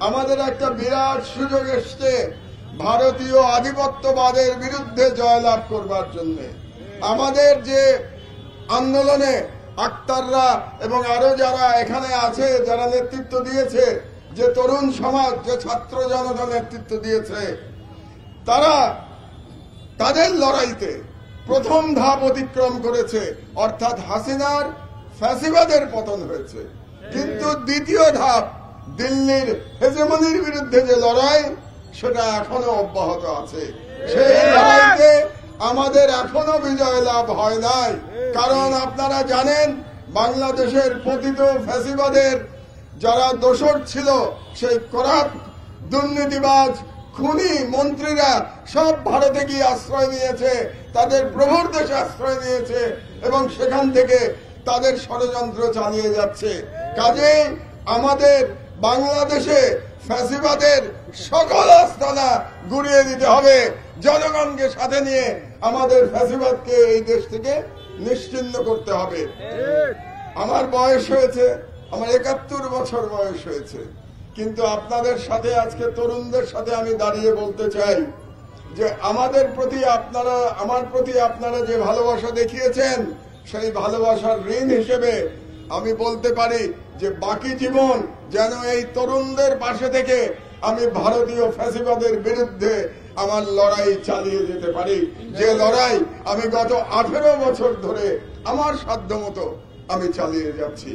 আমাদের একটা বিরাট সুযোগ এসছে ভারতীয় আধিপত্যবাদের বিরুদ্ধে জয়লাভ করবার জন্য। আমাদের যে আন্দোলনে আক্তাররা এবং আরো যারা এখানে আছে, যারা নেতৃত্ব দিয়েছে, যে তরুণ সমাজ, যে ছাত্র জনতা নেতৃত্ব দিয়েছে, তারা তাদের লড়াইতে প্রথম ধাপ অতিক্রম করেছে, অর্থাৎ হাসিনার ফ্যাসিবাদের পতন হয়েছে। কিন্তু দ্বিতীয় ধাপ দিল্লির হেজেমনির বিরুদ্ধে যে লড়াই, সেটা এখনো অব্যাহত আছে। সেই লড়াইতে আমাদের এখনো বিজয় লাভ হয় নাই। কারণ আপনারা জানেন, বাংলাদেশের পতিত ফ্যাসিবাদের যারা দোসর ছিল, সেই করাপ্ট দুর্নীতিবাজ খুনি মন্ত্রীরা সব ভারতে গিয়ে আশ্রয় নিয়েছে, তাদের প্রভুর দেশে আশ্রয় নিয়েছে এবং সেখান থেকে তাদের ষড়যন্ত্র চালিয়ে যাচ্ছে। কাজেই আমাদের বাংলাদেশে ফ্যাসিবাদের সকল আস্তানা গুড়িয়ে দিতে হবে। জনগণকে সাথে নিয়ে আমাদের ফ্যাসিবাদকে এই দেশ থেকে নিশ্চিহ্ন করতে হবে। আমার বয়স হয়েছে, আমার 71 বছর বয়স হয়েছে, কিন্তু আপনাদের সাথে আজকে তরুণদের সাথে আমি দাঁড়িয়ে বলতে চাই যে আমাদের প্রতি আপনারা, আমার প্রতি আপনারা যে ভালোবাসা দেখিয়েছেন, সেই ভালোবাসার ঋণ হিসেবে আমি বলতে পারি যে বাকি জীবন যেন এই তরুণদের পাশে থেকে আমি ভারতীয় ফ্যাসিবাদের বিরুদ্ধে আমার লড়াই চালিয়ে যেতে পারি। যে লড়াই আমি গত 18 বছর ধরে আমার সাধ্যমতো আমি চালিয়ে যাচ্ছি।